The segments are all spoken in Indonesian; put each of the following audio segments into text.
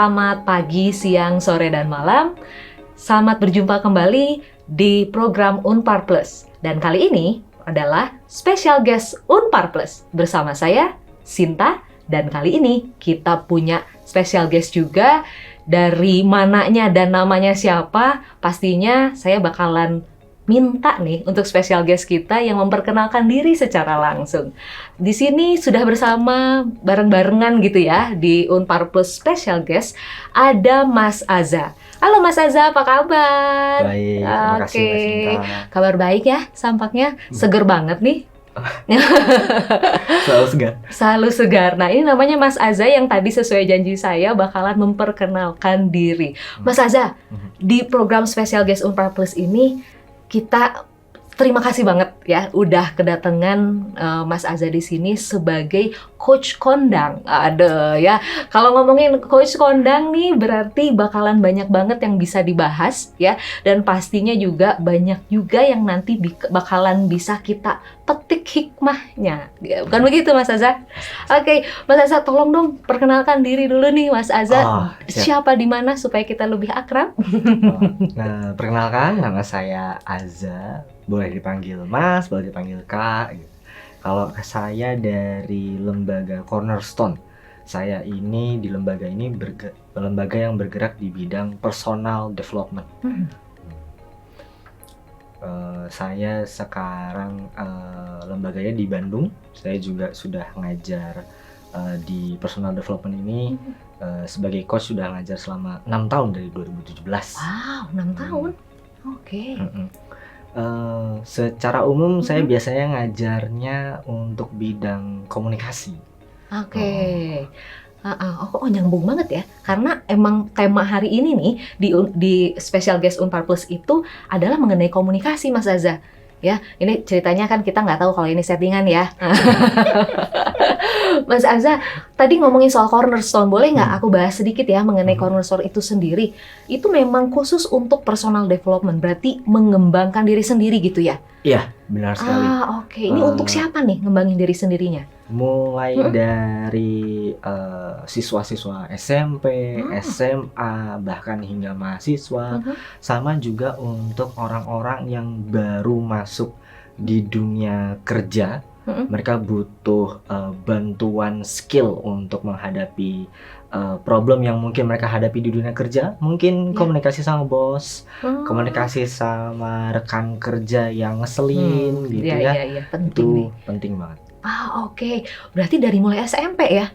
Selamat pagi, siang, sore, dan malam. Selamat berjumpa kembali di program Unpar Plus. Dan kali ini adalah special guest Unpar Plus. Bersama saya, Sinta. Dan kali ini kita punya special guest juga. Dari mananya dan namanya siapa, pastinya saya bakalan minta nih untuk special guest kita yang memperkenalkan diri secara langsung. Di sini sudah bersama bareng-barengan gitu ya di Unpar Plus special guest ada Mas Aza. Halo Mas Aza, apa kabar? Baik, terima kasih Mbak Sinta. Kabar baik ya, sampaknya seger banget nih. Selalu segar. Selalu segar. Nah, ini namanya Mas Aza yang tadi sesuai janji saya bakalan memperkenalkan diri. Mas Aza, di program special guest Unpar Plus ini kita terima kasih banget ya udah kedatangan Mas Aza di sini sebagai coach kondang. Ada ya. Kalau ngomongin coach kondang nih berarti bakalan banyak banget yang bisa dibahas ya, dan pastinya juga banyak juga yang nanti bakalan bisa kita petik hikmahnya. Ya, bukan begitu Mas Aza? Oke, Mas Aza tolong dong perkenalkan diri dulu nih Mas Aza. Siapa di mana supaya kita lebih akrab? Nah, perkenalkan nama saya Aza. Boleh dipanggil Mas, boleh dipanggil Kak gitu. Kalau saya dari lembaga Cornerstone. Saya ini di lembaga ini lembaga yang bergerak di bidang personal development. Saya sekarang lembaganya di Bandung. Saya juga sudah ngajar di personal development ini sebagai coach, sudah ngajar selama 6 tahun dari 2017. Wow, 6 tahun. Oke. Secara umum saya biasanya ngajarnya untuk bidang komunikasi. Oke. Oh, nyambung banget ya, karena emang tema hari ini nih di special guest Unpar Plus itu adalah mengenai komunikasi Mas Aza. Ya, ini ceritanya kan kita nggak tahu kalau ini settingan ya. Mas Aza, tadi ngomongin soal Cornerstone, boleh nggak aku bahas sedikit ya mengenai Cornerstone itu sendiri? Itu memang khusus untuk personal development, berarti mengembangkan diri sendiri gitu ya? Iya, benar sekali. Oke. Ini untuk siapa nih ngembangin diri sendirinya? Mulai dari siswa-siswa SMP, SMA, bahkan hingga mahasiswa, sama juga untuk orang-orang yang baru masuk di dunia kerja. Mereka butuh bantuan skill untuk menghadapi problem yang mungkin mereka hadapi di dunia kerja. Mungkin komunikasi sama bos, komunikasi sama rekan kerja yang ngeselin gitu ya. Itu penting banget. Oke. Berarti dari mulai SMP ya?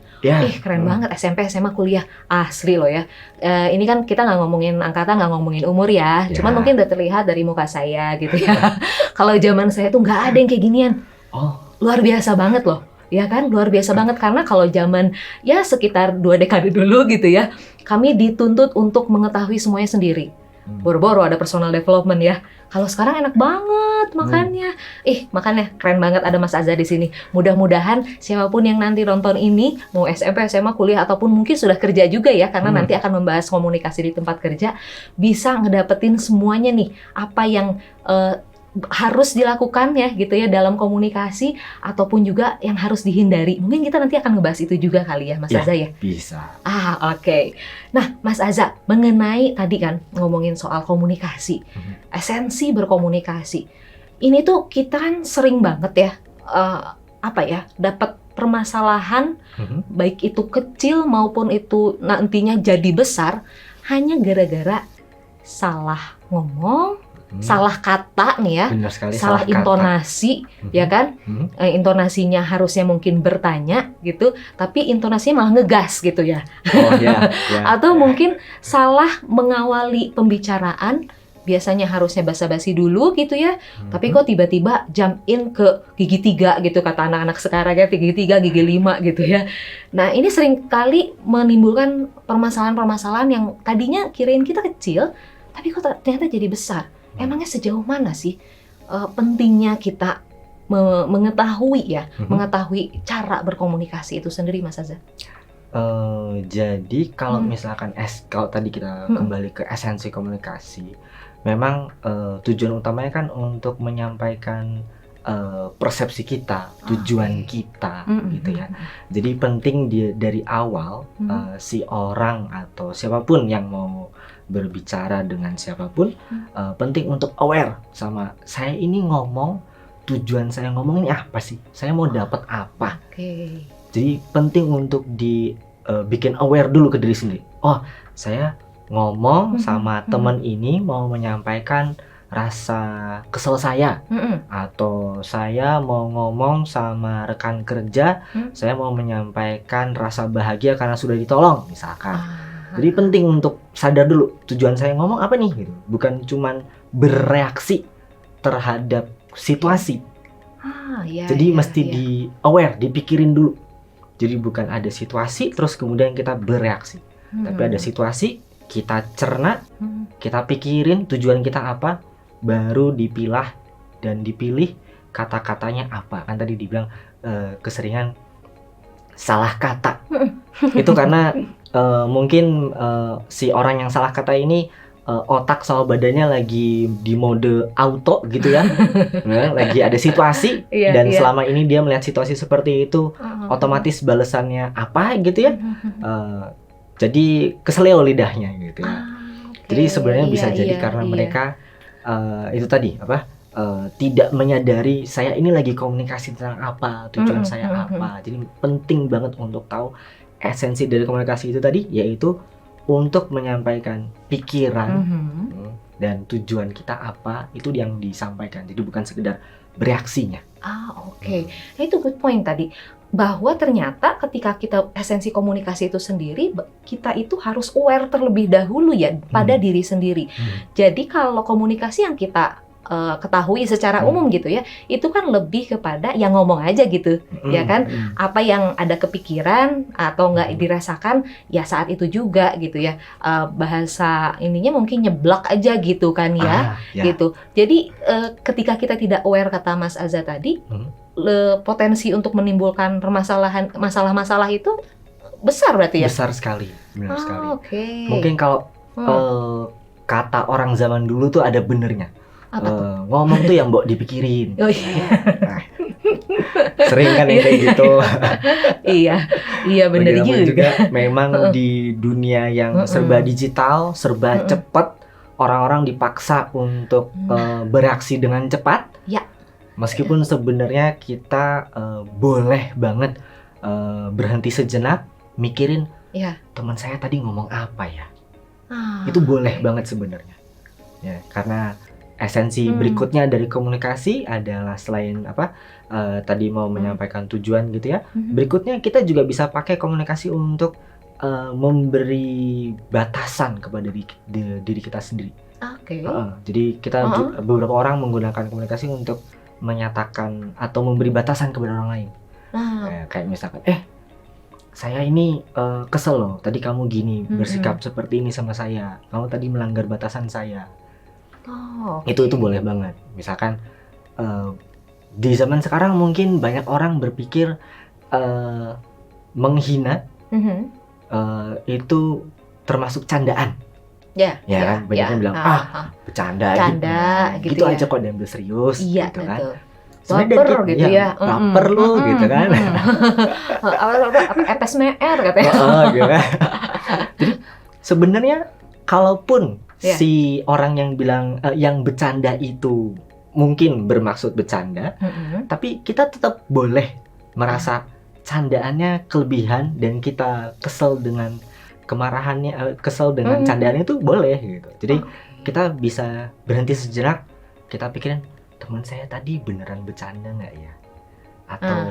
Keren banget, SMP, SMA, kuliah. Asli loh ya. Ini kan kita nggak ngomongin angkatan, nggak ngomongin umur ya. Cuman mungkin udah terlihat dari muka saya gitu ya. Kalau zaman saya tuh nggak ada yang kayak ginian. Luar biasa banget loh. Ya kan, luar biasa banget. Karena kalau zaman ya sekitar 2 dekade dulu gitu ya, kami dituntut untuk mengetahui semuanya sendiri. Boro-boro ada personal development ya. Kalau sekarang enak banget makannya. Makanya keren banget ada Mas Aza di sini. Mudah-mudahan siapapun yang nanti nonton ini, mau SMP, SMA, kuliah ataupun mungkin sudah kerja juga ya, karena nanti akan membahas komunikasi di tempat kerja, bisa ngedapetin semuanya nih, apa yang harus dilakukan ya gitu ya dalam komunikasi, ataupun juga yang harus dihindari. Mungkin kita nanti akan ngebahas itu juga kali ya Mas Aza ya? Bisa. Oke. Nah Mas Aza, mengenai tadi kan ngomongin soal komunikasi, esensi berkomunikasi. Ini tuh kita kan sering banget ya, dapat permasalahan, baik itu kecil maupun itu nantinya jadi besar, hanya gara-gara salah ngomong, salah kata nih ya, salah intonasi, ya kan? Intonasinya harusnya mungkin bertanya gitu, tapi intonasinya malah ngegas gitu ya. Atau mungkin salah mengawali pembicaraan, biasanya harusnya basa-basi dulu gitu ya, tapi kok tiba-tiba jump in ke gigi 3 gitu, kata anak-anak sekarang ya, gigi 3, gigi 5 gitu ya. Nah ini sering kali menimbulkan permasalahan-permasalahan yang tadinya kirain kita kecil, tapi kok ternyata jadi besar. Emangnya sejauh mana sih pentingnya kita mengetahui cara berkomunikasi itu sendiri Mas Aza? Jadi kalau misalkan kalau tadi kita kembali ke esensi komunikasi, memang tujuan utamanya kan untuk menyampaikan persepsi kita, tujuan kita, gitu ya. Jadi penting dari awal si orang atau siapapun yang mau berbicara dengan siapapun, penting untuk aware sama saya ini ngomong, tujuan saya ngomong ini apa sih? Saya mau dapat apa? Jadi penting untuk bikin aware dulu ke diri sendiri. Oh, saya ngomong sama teman ini mau menyampaikan rasa kesel saya, atau saya mau ngomong sama rekan kerja, saya mau menyampaikan rasa bahagia karena sudah ditolong, misalkan. Jadi penting untuk sadar dulu tujuan saya ngomong apa nih, gitu. Bukan cuman bereaksi terhadap situasi. Jadi mesti di aware, dipikirin dulu. Jadi bukan ada situasi terus kemudian kita bereaksi, tapi ada situasi, kita cerna, kita pikirin tujuan kita apa, baru dipilah dan dipilih kata-katanya apa. Kan tadi dibilang keseringan salah kata. Itu karena mungkin si orang yang salah kata ini otak sama badannya lagi di mode auto gitu ya. Lagi ada situasi dan selama ini dia melihat situasi seperti itu, otomatis balasannya apa gitu ya. Jadi keseleo lidahnya gitu ya. Jadi sebenarnya bisa jadi karena mereka itu tadi tidak menyadari saya ini lagi komunikasi tentang apa, tujuan saya apa. Jadi penting banget untuk tahu esensi dari komunikasi itu tadi, yaitu untuk menyampaikan pikiran dan tujuan kita apa, itu yang disampaikan. Jadi bukan sekedar bereaksinya. Nah itu good point tadi, bahwa ternyata ketika kita esensi komunikasi itu sendiri, kita itu harus aware terlebih dahulu ya pada diri sendiri. Jadi kalau komunikasi yang kita ketahui secara umum gitu ya, itu kan lebih kepada yang ngomong aja gitu, ya kan? Apa yang ada kepikiran atau nggak dirasakan ya saat itu juga gitu ya. Bahasa ininya mungkin nyeblak aja gitu kan ya, gitu. Jadi ketika kita tidak aware, kata Mas Aza tadi, potensi untuk menimbulkan masalah-masalah itu besar berarti ya? Besar sekali, benar sekali. Okay. Mungkin kalau kata orang zaman dulu tuh ada benernya. Ngomong tuh yang mbok dipikirin. Sering kan yang kayak gitu. Iya bener juga. Memang di dunia yang serba digital, serba cepat, orang-orang dipaksa untuk bereaksi dengan cepat. Meskipun sebenarnya kita boleh banget berhenti sejenak, mikirin teman saya tadi ngomong apa ya. Itu boleh banget sebenarnya. Ya, karena esensi berikutnya dari komunikasi adalah selain tadi mau menyampaikan tujuan gitu ya, berikutnya kita juga bisa pakai komunikasi untuk memberi batasan kepada diri kita sendiri. Jadi kita beberapa orang menggunakan komunikasi untuk menyatakan atau memberi batasan kepada orang lain. Kayak misalkan, saya ini kesel loh, tadi kamu gini bersikap seperti ini sama saya, kamu tadi melanggar batasan saya. Itu boleh banget. Misalkan di zaman sekarang mungkin banyak orang berpikir menghina itu termasuk candaan. Kan banyak yang bilang bercanda gitu ya. Aja kok diambil serius gitu kan. Baper gitu ya. Baper lu gitu kan. FSMR katanya. Gitu kan. Jadi sebenarnya kalaupun si orang yang bilang yang bercanda itu mungkin bermaksud bercanda, tapi kita tetap boleh merasa candaannya kelebihan dan kita kesel dengan kemarahannya, kesel dengan candaannya itu boleh gitu. Jadi kita bisa berhenti sejenak, kita pikirin teman saya tadi beneran bercanda nggak ya? Atau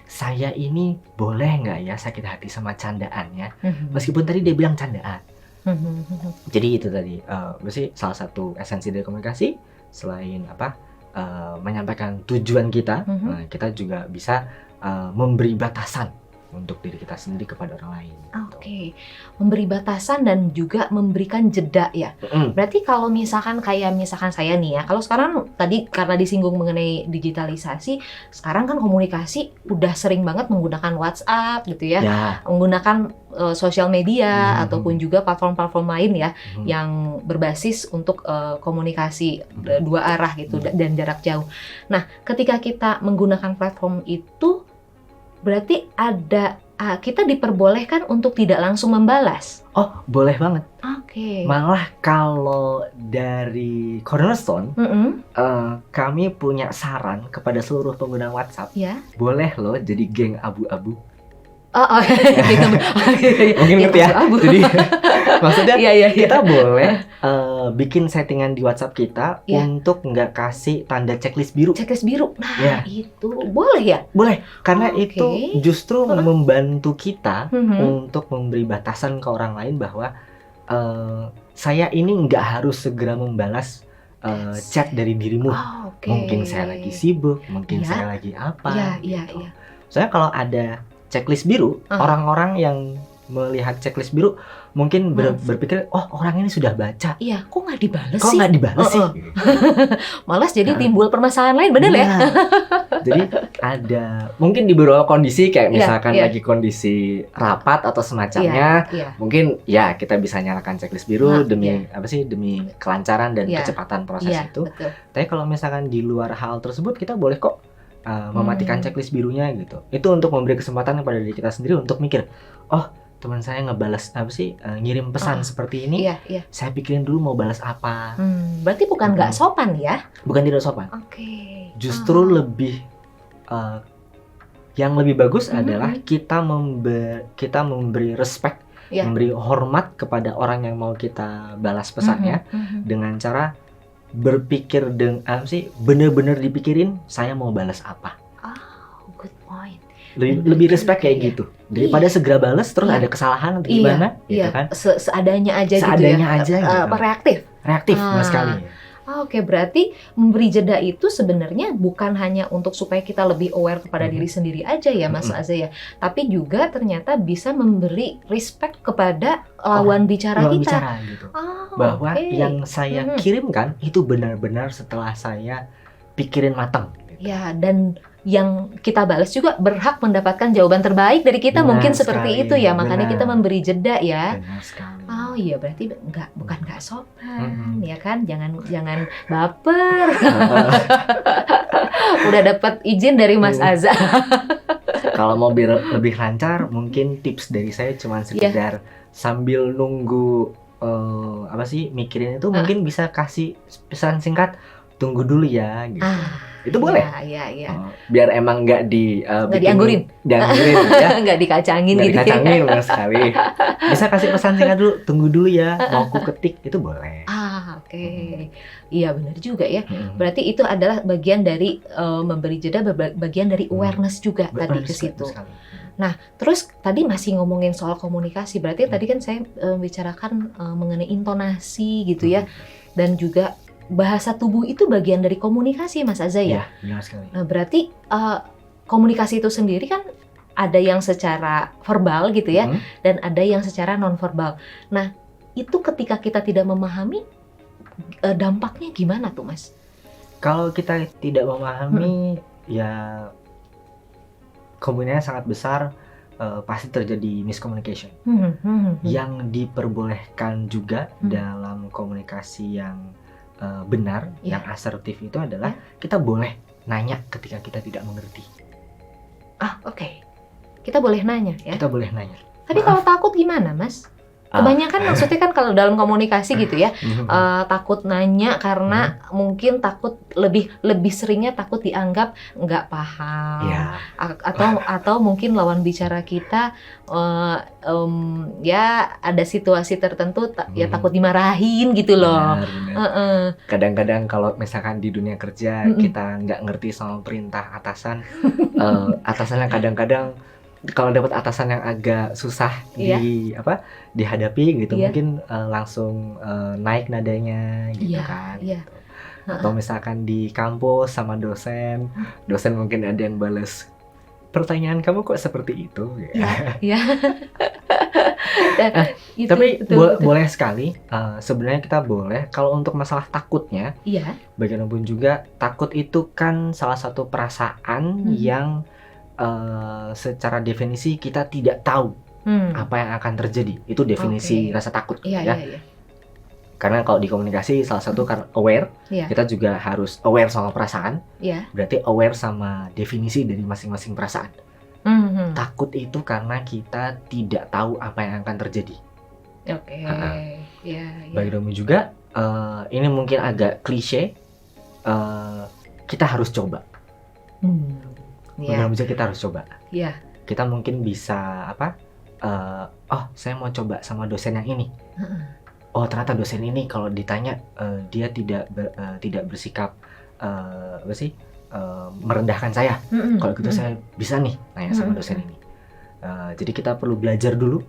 saya ini boleh nggak ya sakit hati sama candaannya, meskipun tadi dia bilang candaan. Jadi itu tadi berarti salah satu esensi dari komunikasi, selain menyampaikan tujuan kita, kita juga bisa memberi batasan untuk diri kita sendiri kepada orang lain. Oke, memberi batasan dan juga memberikan jeda ya. Berarti kalau misalkan saya nih ya, kalau sekarang tadi karena disinggung mengenai digitalisasi, sekarang kan komunikasi udah sering banget menggunakan WhatsApp gitu ya, menggunakan sosial media ataupun juga platform-platform lain ya yang berbasis untuk komunikasi dua arah gitu dan jarak jauh. Nah, ketika kita menggunakan platform itu berarti kita diperbolehkan untuk tidak langsung membalas. Oh, boleh banget. Oke. Malah kalau dari Cornerstone, kami punya saran kepada seluruh pengguna WhatsApp. Ya. Boleh loh jadi geng abu-abu. Gitu. Mungkin ngerti ya. Jadi maksudnya kita boleh bikin settingan di WhatsApp kita untuk nggak kasih tanda checklist biru. Checklist biru. Nah, itu boleh ya? Boleh, karena itu justru membantu kita untuk memberi batasan ke orang lain bahwa saya ini nggak harus segera membalas chat dari dirimu. Mungkin saya lagi sibuk, mungkin saya lagi apa. Gitu. Soalnya kalau ada checklist biru, orang-orang yang melihat checklist biru mungkin berpikir, oh orang ini sudah baca. Iya, kok nggak dibales sih? Kok nggak dibales sih? Malas jadi timbul permasalahan lain, bener ya? Jadi ada, mungkin di beberapa kondisi kayak misalkan lagi kondisi rapat atau semacamnya, mungkin ya kita bisa nyalakan checklist biru demi demi kelancaran dan kecepatan proses itu. Betul. Tapi kalau misalkan di luar hal tersebut, kita boleh kok mematikan checklist birunya gitu. Itu untuk memberi kesempatan kepada diri kita sendiri untuk mikir, oh teman saya ngebalas ngirim pesan seperti ini, saya pikirin dulu mau balas apa. Berarti bukan nggak sopan ya? Bukan tidak sopan. Justru lebih yang lebih bagus adalah kita memberi respect, memberi hormat kepada orang yang mau kita balas pesannya dengan cara berpikir bener-bener dipikirin saya mau balas apa. Good point. Lebih respect kayak gitu daripada segera balas terus ada kesalahan atau gimana gitu kan. Seadanya aja gitu ya. Seadanya aja gitu. Reaktif sekali. Oke, berarti memberi jeda itu sebenarnya bukan hanya untuk supaya kita lebih aware kepada diri sendiri aja ya Mas Azza ya, tapi juga ternyata bisa memberi respect kepada lawan bicara kita. Gitu. Bahwa yang saya kirimkan itu benar-benar setelah saya pikirin matang. Gitu. Ya, dan yang kita balas juga berhak mendapatkan jawaban terbaik dari kita, mungkin seperti itu ya, makanya kita memberi jeda ya. Benar sekali. Oh iya, berarti bukan nggak sopan ya kan, jangan baper. Udah dapat izin dari Mas Azza. Kalau mau biar lebih lancar, mungkin tips dari saya cuma sekedar sambil nunggu mikirin itu mungkin bisa kasih pesan singkat, tunggu dulu ya gitu. Itu boleh. Biar emang nggak dianggurin ya. Nggak dikacangin gitu. Dikacangin benar sekali. Bisa kasih pesan singkat dulu, tunggu dulu ya, mau aku ketik, itu boleh. Iya benar juga ya. Berarti itu adalah bagian dari memberi jeda, bagian dari awareness juga tadi ke situ. Nah, terus tadi masih ngomongin soal komunikasi. Berarti tadi kan saya bicarakan mengenai intonasi gitu ya. Dan juga bahasa tubuh itu bagian dari komunikasi Mas Azza ya? Benar sekali. Nah, berarti komunikasi itu sendiri kan ada yang secara verbal gitu ya, dan ada yang secara non-verbal. Nah, itu ketika kita tidak memahami, dampaknya gimana tuh Mas? Kalau kita tidak memahami, ya kemungkinan sangat besar pasti terjadi miscommunication. Yang diperbolehkan juga dalam komunikasi yang benar, yang asertif itu adalah kita boleh nanya ketika kita tidak mengerti. Kita boleh nanya ya? Kita boleh nanya. Tapi kalau takut gimana Mas? Kebanyakan maksudnya kan kalau dalam komunikasi gitu ya, takut nanya karena mungkin takut lebih seringnya takut dianggap nggak paham, atau mungkin lawan bicara kita ya ada situasi tertentu ya takut dimarahin gitu loh. Benar. Kadang-kadang kalau misalkan di dunia kerja kita nggak ngerti soal perintah atasan, atasannya kadang-kadang kalau dapat atasan yang agak susah dihadapi gitu, mungkin langsung naik nadanya gitu kan. Gitu. Atau misalkan di kampus sama dosen mungkin ada yang bales pertanyaan kamu kok seperti itu? Ya, ya. Dan itu, Tapi betul. boleh sekali, sebenarnya kita boleh kalau untuk masalah takutnya, Iya. bagaimanapun juga takut itu kan salah satu perasaan yang secara definisi kita tidak tahu apa yang akan terjadi. Itu definisi Oke. rasa takut Iya, ya. iya, iya. Karena kalau di komunikasi salah satu kan aware, Iya. kita juga harus aware sama perasaan, Iya. berarti aware sama definisi dari masing-masing perasaan. Mhm. Takut itu karena kita tidak tahu apa yang akan terjadi. Oke. Iya, iya. Bagi Romi juga, ini mungkin agak klise, kita harus coba. Bagi Iya. Romi juga kita harus coba. Iya. Kita mungkin bisa apa? Oh, saya mau coba sama dosen yang ini. Oh, ternyata dosen ini kalau ditanya dia tidak bersikap apa sih? Merendahkan saya. Kalau gitu saya bisa nih nanya sama dosen ini. Jadi kita perlu belajar dulu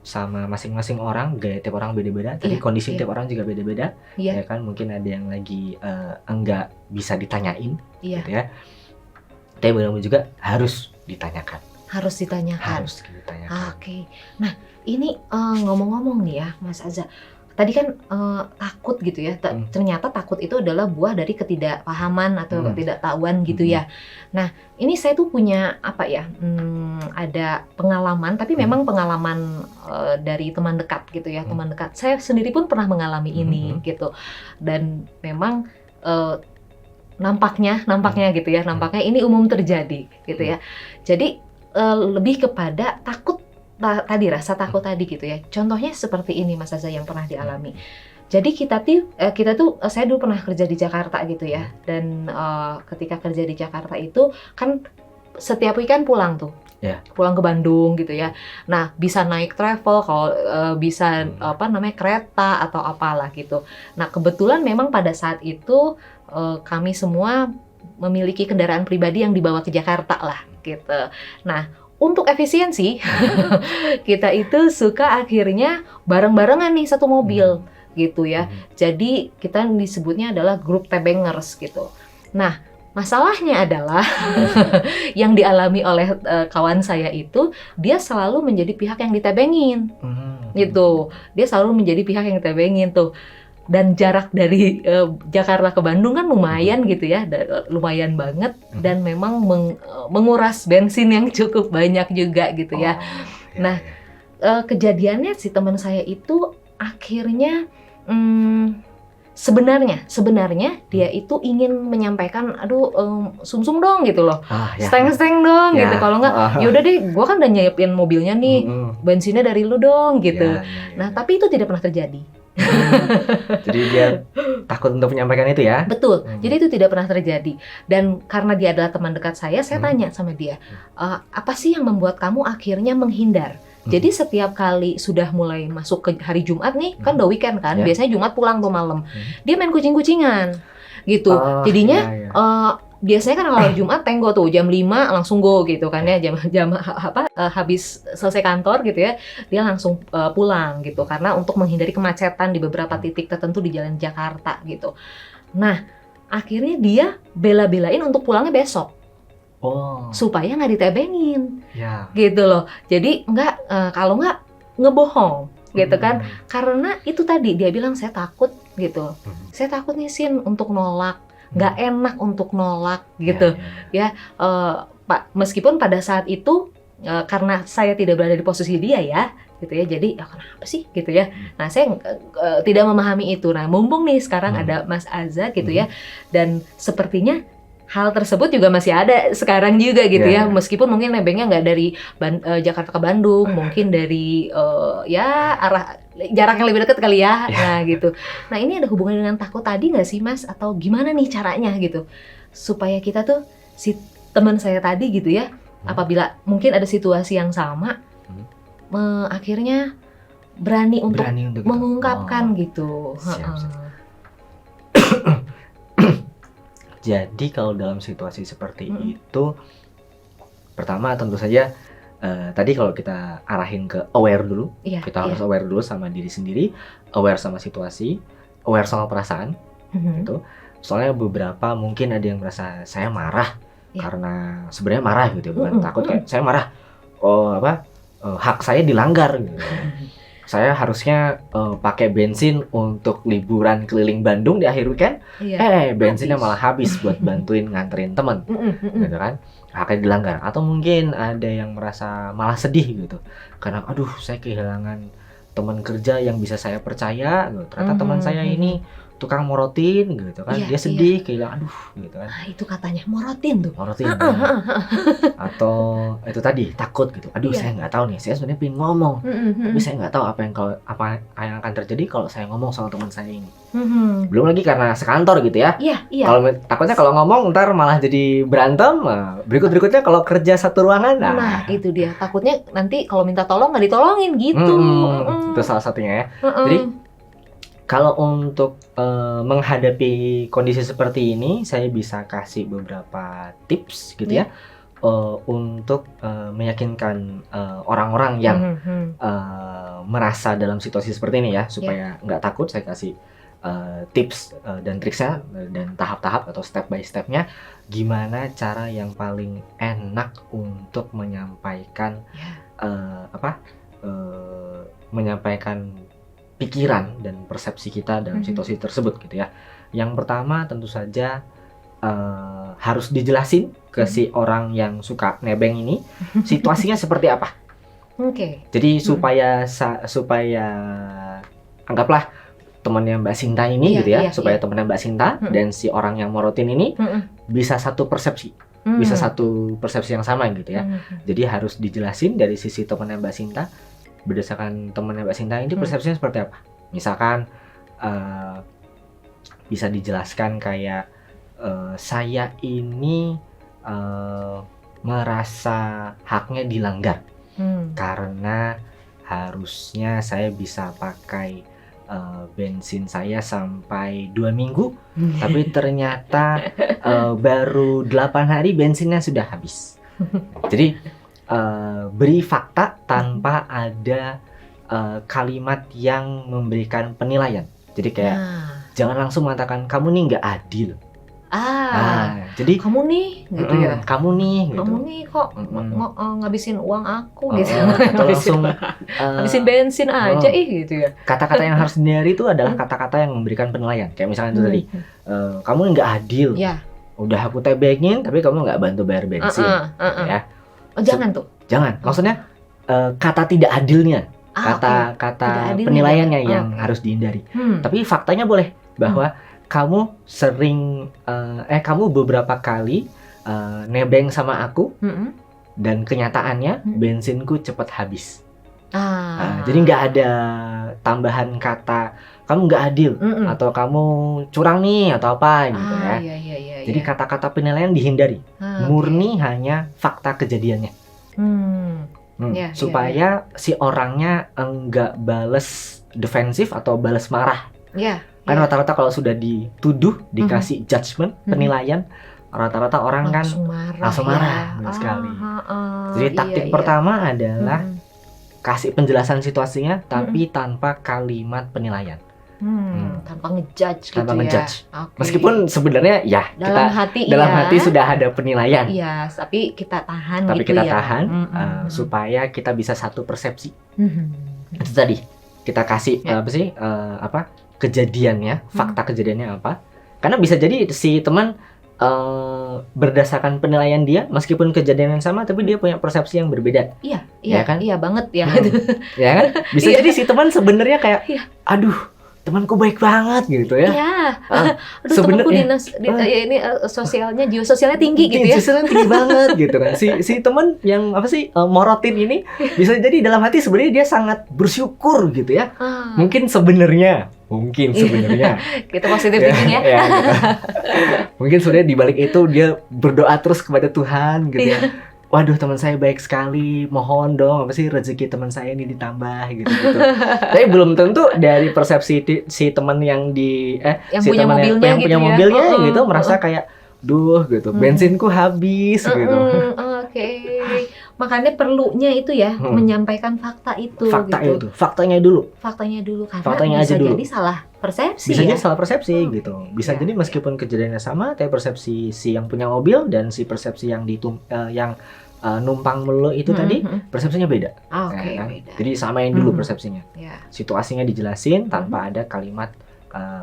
sama masing-masing orang, gaya tiap orang beda-beda. Tadi kondisi tiap orang juga beda-beda. Iya. Ya kan, mungkin ada yang lagi enggak bisa ditanyain, Iya. gitu ya. Tapi benar-benar juga harus ditanyakan. Harus ditanyakan. Harus ditanyakan. Oke. Nah, ini ngomong-ngomong nih ya, Mas Azza. Tadi kan takut gitu ya. Ternyata takut itu adalah buah dari ketidakpahaman atau ketidaktahuan gitu ya. Nah, ini saya tuh punya apa ya? Ada pengalaman, tapi memang pengalaman dari teman dekat gitu ya, teman dekat. Saya sendiri pun pernah mengalami ini gitu. Dan memang nampaknya gitu ya, nampaknya ini umum terjadi gitu ya. Jadi lebih kepada takut tadi, rasa takut tadi gitu ya. Contohnya seperti ini Mas Azza yang pernah dialami. Jadi kita tuh saya dulu pernah kerja di Jakarta gitu ya. Dan ketika kerja di Jakarta itu kan setiap weekend pulang tuh. Pulang ke Bandung gitu ya. Nah, bisa naik travel, kalau bisa kereta atau apalah gitu. Nah, kebetulan memang pada saat itu kami semua memiliki kendaraan pribadi yang dibawa ke Jakarta lah gitu. Nah, untuk efisiensi kita itu suka akhirnya bareng-barengan nih satu mobil gitu ya. Jadi kita disebutnya adalah grup tebengers gitu. Nah, masalahnya adalah yang dialami oleh kawan saya itu, dia selalu menjadi pihak yang ditebengin gitu. Dia selalu menjadi pihak yang ditebengin tuh. Dan jarak dari Jakarta ke Bandung kan lumayan gitu ya, lumayan banget, dan memang menguras bensin yang cukup banyak juga gitu ya. Nah, kejadiannya si teman saya itu akhirnya sebenarnya dia itu ingin menyampaikan, aduh sumsum dong gitu loh, steng dong gitu. Kalau nggak, yaudah deh, gue kan udah nyiapin mobilnya nih, bensinnya dari lu dong gitu. Nah, tapi itu tidak pernah terjadi. Jadi dia takut untuk menyampaikan itu ya? Betul, jadi itu tidak pernah terjadi. Dan karena dia adalah teman dekat saya tanya sama dia, apa sih yang membuat kamu akhirnya menghindar? Jadi setiap kali sudah mulai masuk ke hari Jumat nih, kan udah weekend kan, biasanya Jumat pulang tuh malam, dia main kucing-kucingan gitu. Jadinya biasanya kan kalau Jumat tenggo tuh jam 5 langsung go gitu kan ya, jam habis selesai kantor gitu ya, dia langsung pulang gitu, karena untuk menghindari kemacetan di beberapa titik tertentu di jalan Jakarta gitu. Nah, akhirnya dia bela-belain untuk pulangnya besok. Supaya nggak ditebengin gitu loh. Jadi kalau nggak ngebohong gitu kan, karena itu tadi dia bilang, saya takut gitu, saya takut nih Sin untuk nolak, nggak enak untuk nolak gitu ya. Pak, meskipun pada saat itu karena saya tidak berada di posisi dia ya gitu ya, jadi kenapa sih gitu ya. Nah, saya tidak memahami itu. Nah, mumpung nih sekarang ada Mas Azza gitu ya, dan sepertinya hal tersebut juga masih ada sekarang juga gitu ya. Meskipun mungkin nebengnya nggak dari Jakarta ke Bandung, mungkin dari arah jarak yang lebih dekat kali ya. Nah gitu. Nah, ini ada hubungan dengan takut tadi nggak sih Mas? Atau gimana nih caranya gitu supaya kita tuh, si teman saya tadi gitu ya, apabila mungkin ada situasi yang sama, akhirnya berani untuk mengungkapkan gitu. Jadi kalau dalam situasi seperti itu, pertama tentu saja tadi kalau kita arahin ke aware dulu, kita harus aware dulu sama diri sendiri, aware sama situasi, aware sama perasaan gitu. Soalnya beberapa mungkin ada yang merasa saya marah Iya. karena sebenarnya marah gitu, bukan Mm-mm. takut kayak saya marah, hak saya dilanggar gitu. Saya harusnya pakai bensin untuk liburan keliling Bandung di akhir weekend, Iya. bensinnya Habis. malah habis buat bantuin nganterin temen, gitu kan. Haknya dilanggar. Atau mungkin ada yang merasa malah sedih gitu, karena aduh saya kehilangan teman kerja yang bisa saya percaya gitu. Ternyata teman saya ini tukang morotin gitu kan, Iya, dia sedih kehilangan, aduh gitu kan, Nah, itu katanya morotin tuh. morotin kan. Atau itu tadi takut gitu, aduh Iya. saya nggak tahu nih, saya sebenarnya pengen ngomong tapi Mm-mm. saya nggak tahu apa yang akan terjadi kalau saya ngomong sama teman saya ini. Mm-mm. Belum lagi karena sekantor gitu ya. Iya, iya. Takutnya kalau ngomong ntar malah jadi berantem. Berikutnya kalau kerja satu ruangan, Nah, itu dia. Takutnya nanti kalau minta tolong nggak ditolongin gitu. itu salah satunya ya. Mm-mm. Jadi kalau untuk menghadapi kondisi seperti ini, saya bisa kasih beberapa tips gitu ya, untuk meyakinkan orang-orang yang merasa dalam situasi seperti ini ya, supaya nggak takut. Saya kasih tips dan triknya dan tahap-tahap atau step by stepnya, gimana cara yang paling enak untuk menyampaikan menyampaikan pikiran dan persepsi kita dalam situasi tersebut gitu ya. Yang pertama tentu saja harus dijelasin ke si orang yang suka nebeng ini situasinya seperti apa. Oke. Jadi supaya anggaplah temannya Mbak Sinta ini gitu ya, supaya temannya Mbak Sinta dan si orang yang morotin ini bisa satu persepsi, bisa satu persepsi yang sama gitu ya. Jadi harus dijelasin dari sisi temannya Mbak Sinta, berdasarkan temannya Mbak Sinta ini persepsinya seperti apa. Misalkan bisa dijelaskan kayak saya ini merasa haknya dilanggar karena harusnya saya bisa pakai bensin saya sampai 2 minggu, tapi ternyata baru 8 hari bensinnya sudah habis. Jadi beri fakta tanpa ada kalimat yang memberikan penilaian. Jadi kayak jangan langsung mengatakan kamu nih nggak adil. Jadi kamu nih gitu ya. Kamu nih gitu. Kamu nih kok ngabisin uang aku gitu. Atau langsung ngabisin bensin aja gitu ya. Kata-kata yang harus dihindari itu adalah kata-kata yang memberikan penilaian. Kayak misalnya itu tadi, kamu nggak adil. Ya. Udah aku tebengin tapi kamu nggak bantu bayar bensin. Ya. Jangan tuh. Jangan. Maksudnya kata tidak adilnya, kata penilaiannya yang harus dihindari. Tapi faktanya boleh bahwa kamu sering kamu beberapa kali nebeng sama aku dan kenyataannya bensinku cepat habis. Jadi nggak ada tambahan kata kamu nggak adil atau kamu curang nih atau apa gitu ya. Jadi kata-kata penilaian dihindari, murni hanya fakta kejadiannya. Supaya si orangnya enggak bales defensif atau bales marah. Kan rata-rata kalau sudah dituduh, dikasih judgement, penilaian, rata-rata orang langsung marah sekali. Jadi taktik pertama adalah kasih penjelasan situasinya tapi tanpa kalimat penilaian. Tanpa ngejudge gitu tanpa ngejudge. ya. Okay. Meskipun sebenarnya ya dalam hati sudah ada penilaian. Iya, tapi kita tahan tapi gitu kita ya. tahan supaya kita bisa satu persepsi. Itu tadi kita kasih kejadiannya, fakta kejadiannya apa. Karena bisa jadi si teman berdasarkan penilaian dia, meskipun kejadian yang sama, tapi dia punya persepsi yang berbeda. Iya kan? Iya banget ya. Ya kan? Bisa jadi si teman sebenarnya kayak, aduh, temanku baik banget gitu ya. Iya. Aduh, temanku ini sosialnya, jiwa-sosialnya tinggi gitu ya. Jiwa-sosialnya tinggi banget gitu kan. Si teman yang morotin ini bisa jadi dalam hati sebenarnya dia sangat bersyukur gitu ya. Mungkin sebenarnya kita positif thinking ya. Gitu. Mungkin sebenarnya di balik itu dia berdoa terus kepada Tuhan gitu ya. Waduh, teman saya baik sekali, mohon dong rezeki teman saya ini ditambah gitu. Tapi belum tentu dari persepsi si teman yang yang punya mobilnya gitu merasa kayak, duh gitu, bensinku habis gitu. Oke. Makanya perlunya itu ya menyampaikan fakta itu. Faktanya dulu. Faktanya dulu karena Faktanya bisa aja dulu. jadi salah persepsi. Bisa ya. jadi salah persepsi gitu. Bisa Iya, jadi meskipun kejadiannya sama, tapi persepsi si yang punya mobil dan si persepsi yang numpang melo itu tadi persepsinya beda. Oke, Ya kan? beda. Jadi samain dulu persepsinya. Ya. Situasinya dijelasin tanpa ada kalimat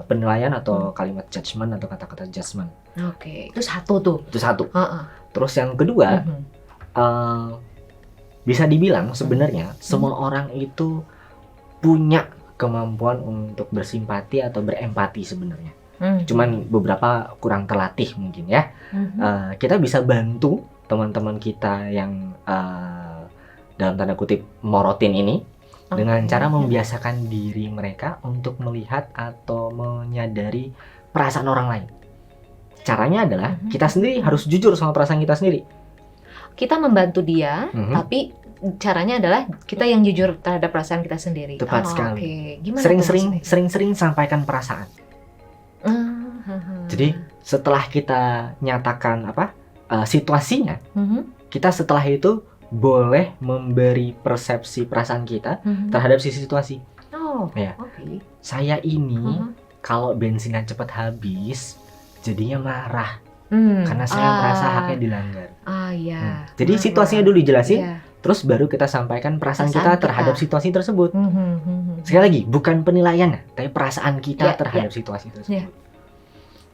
penilaian atau kalimat judgment atau kata-kata judgment. Oke, itu satu tuh. Itu satu. Heeh. Terus yang kedua, bisa dibilang sebenarnya semua orang itu punya kemampuan untuk bersimpati atau berempati sebenarnya. Cuman beberapa kurang terlatih mungkin ya. Kita bisa bantu teman-teman kita yang dalam tanda kutip morotin ini dengan cara membiasakan diri mereka untuk melihat atau menyadari perasaan orang lain. Caranya adalah kita sendiri harus jujur sama perasaan kita sendiri. Kita membantu dia, tapi caranya adalah kita yang jujur terhadap perasaan kita sendiri. Tepat sekali. Okay. Gimana Sering-sering sampaikan perasaan. Jadi setelah kita nyatakan situasinya, kita setelah itu boleh memberi persepsi perasaan kita terhadap si situasi. Ya. Saya ini kalau bensinnya cepat habis, jadinya marah. Karena saya merasa haknya dilanggar. Jadi situasinya dulu dijelasin, terus baru kita sampaikan perasaan kita terhadap situasi tersebut. Sekali lagi, bukan penilaian, tapi perasaan kita terhadap situasi tersebut.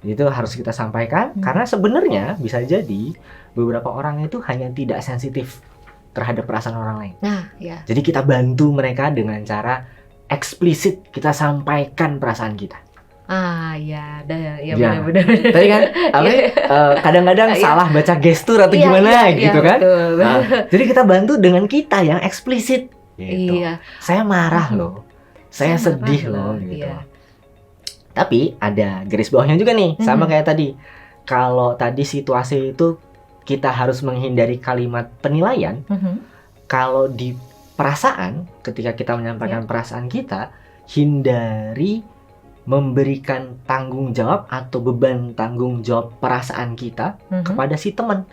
Itu harus kita sampaikan, karena sebenarnya bisa jadi beberapa orang itu hanya tidak sensitif terhadap perasaan orang lain. Jadi kita bantu mereka dengan cara eksplisit kita sampaikan perasaan kita. Benar-benar. Tadi kan kadang-kadang salah baca gestur atau gimana gitu kan. Jadi kita bantu dengan kita yang eksplisit gitu. Saya marah loh. Saya sedih loh gitu. Tapi ada garis bawahnya juga nih, sama kayak tadi. Kalau tadi situasi itu kita harus menghindari kalimat penilaian. Kalau di perasaan, ketika kita menyampaikan perasaan kita, hindari memberikan tanggung jawab atau beban tanggung jawab perasaan kita kepada si teman.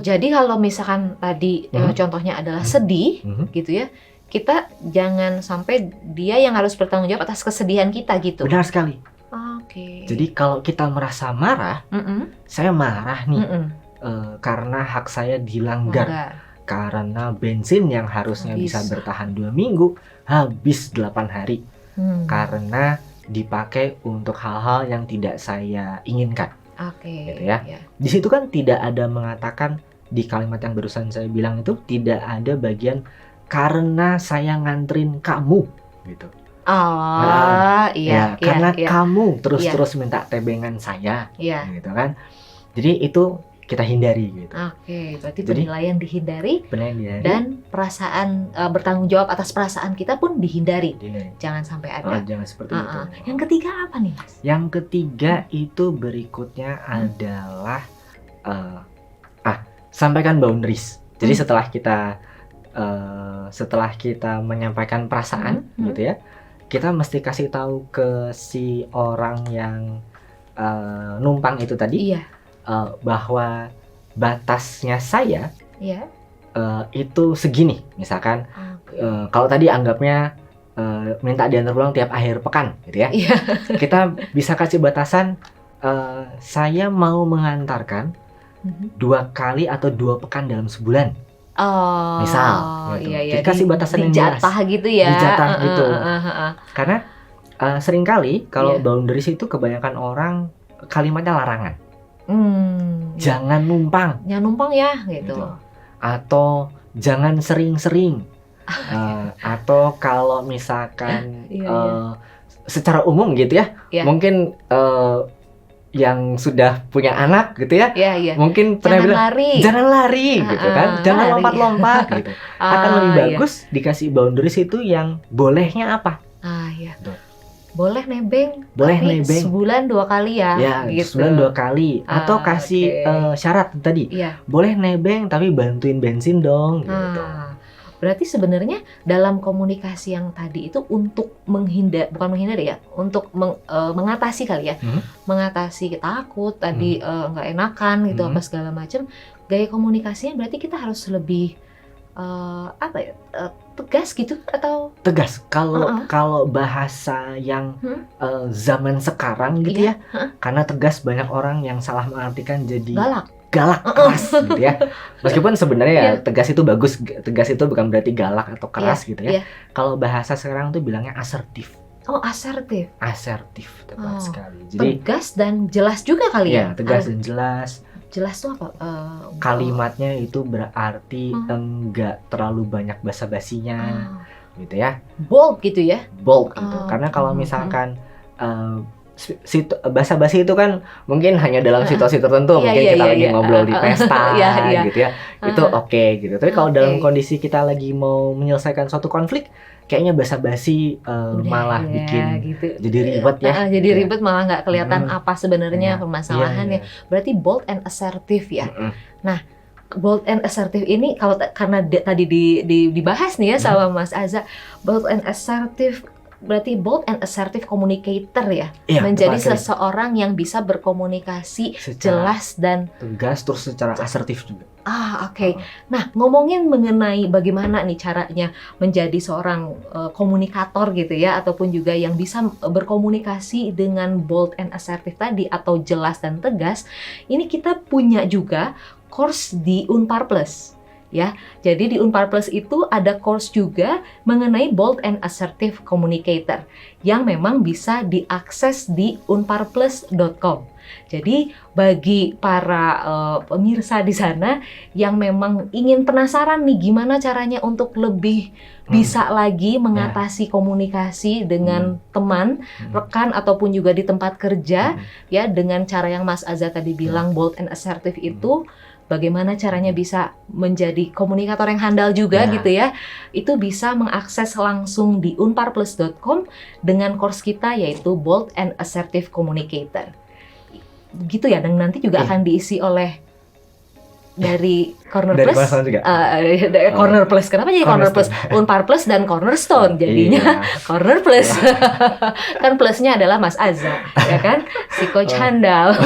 Jadi kalau misalkan tadi contohnya adalah sedih, gitu ya, kita jangan sampai dia yang harus bertanggung jawab atas kesedihan kita gitu. Benar sekali. Jadi kalau kita merasa marah, saya marah nih karena hak saya dilanggar. Karena bensin yang harusnya bisa bertahan 2 minggu habis 8 hari. Karena dipakai untuk hal-hal yang tidak saya inginkan. Gitu ya. Di situ kan tidak ada mengatakan, di kalimat yang barusan saya bilang itu tidak ada bagian karena saya nganterin kamu gitu. Karena kamu terus minta tebengan saya, gitu kan. Jadi itu kita hindari gitu. Berarti penilaian dihindari. Dan perasaan bertanggung jawab atas perasaan kita pun dihindari. Jangan sampai ada. Jangan seperti itu. Yang ketiga apa nih, Mas? Yang ketiga itu berikutnya adalah sampaikan boundaries. Jadi setelah kita menyampaikan perasaan gitu ya, kita mesti kasih tahu ke si orang yang numpang itu tadi. Bahwa batasnya saya itu segini, misalkan kalau tadi anggapnya minta diantar pulang tiap akhir pekan gitu ya. Kita bisa kasih batasan, saya mau mengantarkan 2 kali atau 2 pekan dalam sebulan. Misal gitu. Jadi kasih batasan yang jelas. Dijatah gitu ya. Dijatah gitu. Karena seringkali kalau boundaries itu kebanyakan orang kalimatnya larangan. Jangan numpang. Jangan numpang ya gitu. Atau jangan sering-sering. Atau kalau misalkan secara umum gitu ya, mungkin yang sudah punya anak gitu ya, mungkin pernah bilang jangan lari gitu kan, jangan lompat-lompat gitu. Akan lebih bagus dikasih boundaries itu yang bolehnya apa. Boleh nebeng sebulan 2 kali ya, gitu. Sebulan 2 kali. Atau kasih syarat tadi, boleh nebeng tapi bantuin bensin dong gitu. Berarti sebenarnya dalam komunikasi yang tadi itu untuk untuk mengatasi kali ya, mengatasi takut tadi nggak enakan gitu apa segala macam, gaya komunikasinya berarti kita harus lebih tegas gitu atau Tegas. Kalau Uh-uh. kalau bahasa yang zaman sekarang gitu Iya, ya, karena tegas banyak orang yang salah mengartikan jadi galak? galak, keras gitu ya. Meskipun sebenarnya ya Iya. tegas itu bagus, tegas itu bukan berarti galak atau keras gitu ya. Iya. Kalau bahasa sekarang tuh bilangnya asertif. Oh, asertif. Asertif, tepat Oh, sekali. Jadi tegas dan jelas juga kali ya ya. tegas dan jelas. Jelas tuh apa? Kalimatnya itu berarti Hmm. enggak terlalu banyak basa-basinya gitu ya. Bold gitu ya. Bold gitu. Oh, Karena kalau hmm, misalkan basa-basi itu kan mungkin hanya dalam situasi tertentu, Iya, mungkin iya, kita iya, lagi iya. ngobrol di pesta Iya, iya. gitu ya. Itu oke gitu. Tapi kalau dalam Oke. kondisi kita lagi mau menyelesaikan suatu konflik, kayaknya basa-basi Udah, malah ya, bikin gitu. jadi ribet ya. Jadi gitu ya. ribet malah nggak kelihatan apa sebenarnya Iya, permasalahannya. iya, iya. Berarti bold and assertive ya. Mm-mm. Bold and assertive ini kalau karena tadi dibahas nih ya sama Mas Aza, bold and assertive berarti bold and assertive communicator ya. Iya, Menjadi tepat sekali. seseorang yang bisa berkomunikasi Secara jelas dan tegas terus secara asertif juga. oke. Nah, ngomongin mengenai bagaimana nih caranya menjadi seorang komunikator gitu ya, ataupun juga yang bisa berkomunikasi dengan bold and assertive tadi atau jelas dan tegas, ini kita punya juga course di Unpar Plus. Ya, jadi di Unpar Plus itu ada course juga mengenai bold and assertive communicator yang memang bisa diakses di unparplus.com. Jadi bagi para pemirsa di sana yang memang ingin penasaran nih gimana caranya untuk lebih bisa lagi mengatasi komunikasi dengan teman, rekan ataupun juga di tempat kerja ya dengan cara yang Mas Aza tadi bilang bold and assertive itu. Bagaimana caranya bisa menjadi komunikator yang handal juga gitu ya. Itu bisa mengakses langsung di unparplus.com dengan course kita yaitu Bold and Assertive Communicator. Gitu ya, dan nanti juga akan diisi oleh dari Corner Dari Plus. Cornerstone juga? Corner Plus. Kenapa jadi Corner Plus? Unpar Plus dan Cornerstone. Jadinya Corner Plus. Kan plusnya adalah Mas Aza, ya kan? Si coach handal.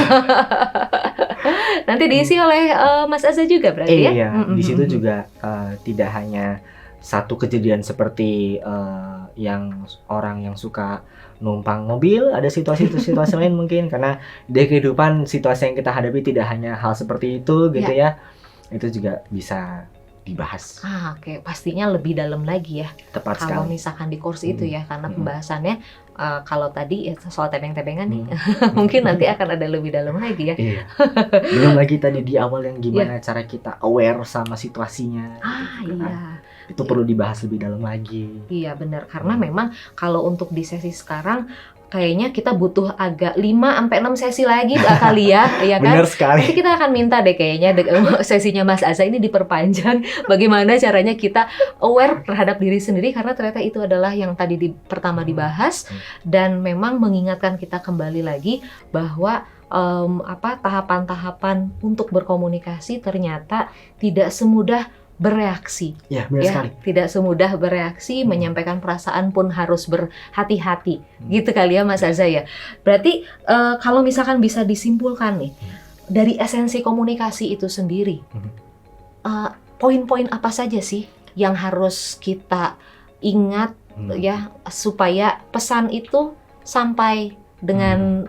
Nanti diisi oleh Mas Aza juga berarti ya? Iya, di situ juga tidak hanya satu kejadian seperti yang orang yang suka numpang mobil, ada situasi-situasi lain mungkin karena di kehidupan situasi yang kita hadapi tidak hanya hal seperti itu gitu ya. Itu juga bisa dibahas. Oke, pastinya lebih dalam lagi ya. Tepat Kalau sekali. misalkan di course itu ya, karena pembahasannya kalau tadi ya soal tebeng-tebengan nih, mungkin nanti akan ada lebih dalam lagi ya. Iya. Belum lagi tadi di awal yang gimana cara kita aware sama situasinya. Gitu kan. Iya. Itu perlu dibahas lebih dalam lagi. Iya benar, karena memang kalau untuk di sesi sekarang kayaknya kita butuh agak 5-6 sesi lagi kali ya, ya kan? Benar sekali. Nanti kita akan minta deh kayaknya sesinya Mas Aza ini diperpanjang. Bagaimana caranya kita aware terhadap diri sendiri karena ternyata itu adalah yang tadi pertama dibahas dan memang mengingatkan kita kembali lagi bahwa tahapan-tahapan untuk berkomunikasi ternyata tidak semudah bereaksi. Ya, benar sekali. Tidak semudah bereaksi, menyampaikan perasaan pun harus berhati-hati. Gitu kali ya Mas Aza ya. Berarti kalau misalkan bisa disimpulkan nih, dari esensi komunikasi itu sendiri, poin-poin apa saja sih yang harus kita ingat ya supaya pesan itu sampai dengan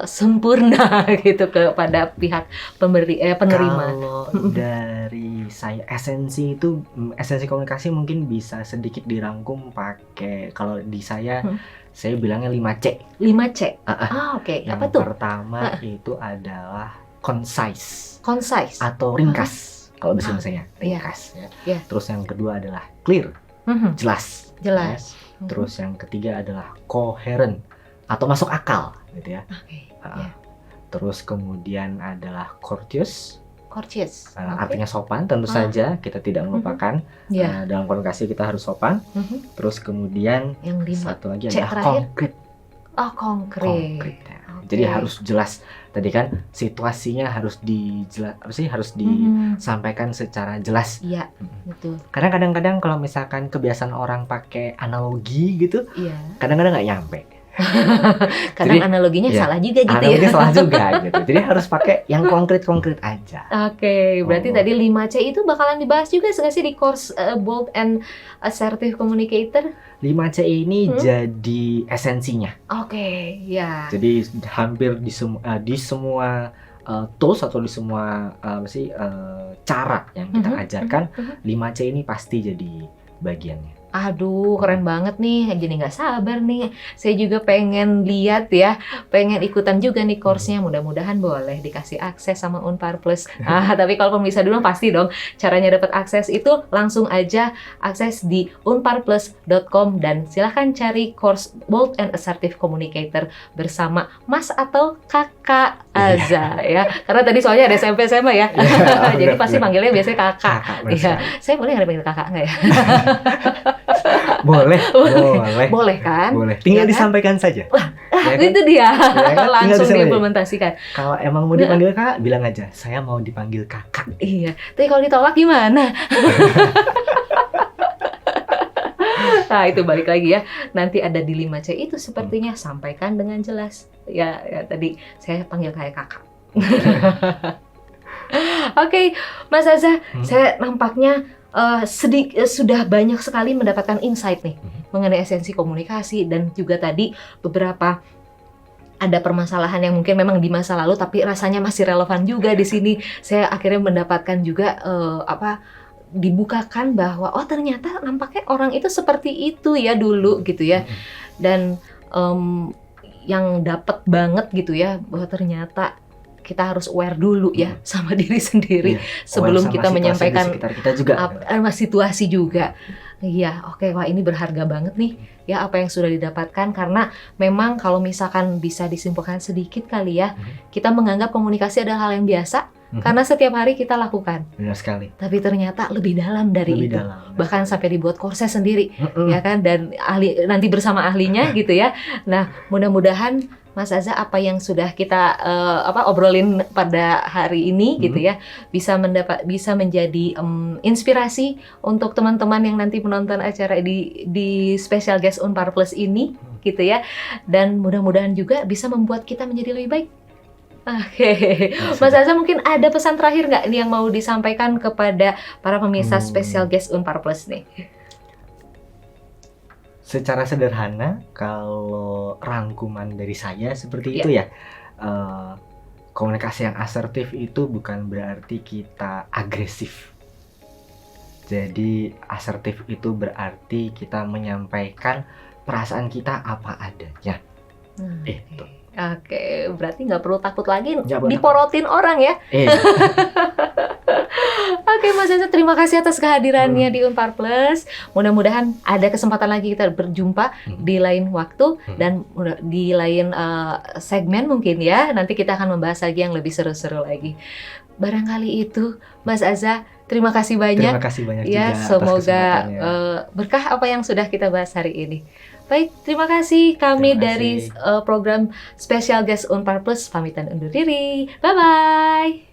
sempurna gitu kepada pihak penerima. Kalau dari saya esensi komunikasi mungkin bisa sedikit dirangkum pakai kalau di saya bilangnya 5C. 5C. Oke. Yang Apa tuh? Pertama itu adalah concise atau ringkas. Kalau bahasa Indonesia ringkas ya. Iya. Terus yang kedua adalah clear, jelas. Jelas. Terus yang ketiga adalah coherent atau masuk akal gitu ya. Terus kemudian adalah courteous. Artinya sopan, tentu saja kita tidak melupakan dalam komunikasi kita harus sopan. Terus kemudian yang satu lagi C adalah terakhir? konkret. Konkret. Ya. Jadi harus jelas. Tadi kan situasinya harus disampaikan secara jelas. Iya, betul. Karena kadang-kadang kalau misalkan kebiasaan orang pakai analogi gitu, kadang-kadang nggak nyampe. Kadang Jadi, analoginya ya, salah juga gitu analoginya ya. salah juga gitu. Jadi harus pakai yang konkret-konkret aja. Oke, berarti Oh. tadi 5C itu bakalan dibahas juga nggak sih di course Bold and Assertive Communicator? 5C ini Hmm? jadi esensinya. Oke, ya. Jadi hampir di semua tools atau di semua cara yang kita Mhm, ajarkan, mhm. 5C ini pasti jadi bagiannya. Aduh, keren banget nih. Jadi nggak sabar nih. Saya juga pengen lihat ya, pengen ikutan juga nih course-nya. Mudah-mudahan boleh dikasih akses sama Unpar Plus. Tapi kalau pemirsa dulu pasti dong, caranya dapat akses itu langsung aja akses di unparplus.com dan silahkan cari course Bold and Assertive Communicator bersama Mas atau Kakak Aza ya. Karena tadi soalnya ada SMP SMA ya. Iya, Jadi pasti benar. panggilnya biasanya kakak. Kakak, benar Iya, sekali. saya boleh nggak dipanggil kakak nggak ya? Boleh, boleh. Boleh kan? Boleh. Tinggal Ya kan? disampaikan saja. Ya kan? Itu dia, kan? Tinggal langsung disampaikan. diimplementasikan. Kalau emang mau dipanggil kakak, bilang aja, saya mau dipanggil kakak. Iya, tapi kalau ditolak gimana? Nah, itu balik lagi ya. Nanti ada di 5C itu sepertinya sampaikan dengan jelas. Ya, tadi saya panggil kayak kakak. Oke, Mas Aza, saya nampaknya sudah banyak sekali mendapatkan insight nih mengenai esensi komunikasi dan juga tadi beberapa ada permasalahan yang mungkin memang di masa lalu tapi rasanya masih relevan juga di sini. Saya akhirnya mendapatkan juga dibukakan bahwa oh ternyata nampaknya orang itu seperti itu ya dulu gitu ya. Dan yang dapat banget gitu ya bahwa ternyata kita harus aware dulu ya sama diri sendiri sebelum kita menyampaikan sekitar kita juga. Situasi juga. Iya, oke, wah ini berharga banget nih ya apa yang sudah didapatkan karena memang kalau misalkan bisa disimpulkan sedikit kali ya, kita menganggap komunikasi adalah hal yang biasa karena setiap hari kita lakukan. Benar sekali. Tapi ternyata lebih dalam dari Lebih itu. dalam. Bahkan sampai dibuat course sendiri ya kan dan ahli nanti bersama ahlinya gitu ya. Nah, mudah-mudahan Mas Aza apa yang sudah kita obrolin pada hari ini gitu ya bisa menjadi inspirasi untuk teman-teman yang nanti menonton acara di Special Guest Unpar Plus ini gitu ya, dan mudah-mudahan juga bisa membuat kita menjadi lebih baik. Oke, Mas Aza mungkin ada pesan terakhir nggak nih yang mau disampaikan kepada para pemirsa Special Guest Unpar Plus nih? Secara sederhana, kalau rangkuman dari saya seperti itu ya, komunikasi yang asertif itu bukan berarti kita agresif. Jadi asertif itu berarti kita menyampaikan perasaan kita apa adanya. Itu. Oke, berarti nggak perlu takut lagi Nggak perlu diporotin orang ya. Oke, Mas Aza, terima kasih atas kehadirannya di Unpar Plus. Mudah-mudahan ada kesempatan lagi kita berjumpa di lain waktu dan di lain segmen mungkin ya. Nanti kita akan membahas lagi yang lebih seru-seru lagi. Barangkali itu, Mas Aza, terima kasih banyak. Terima kasih banyak ya, juga semoga atas kesempatannya. berkah apa yang sudah kita bahas hari ini. Baik, terima kasih. Kami Terima dari kasih. program Special Guest Unpar Plus pamitan undur diri. Bye-bye.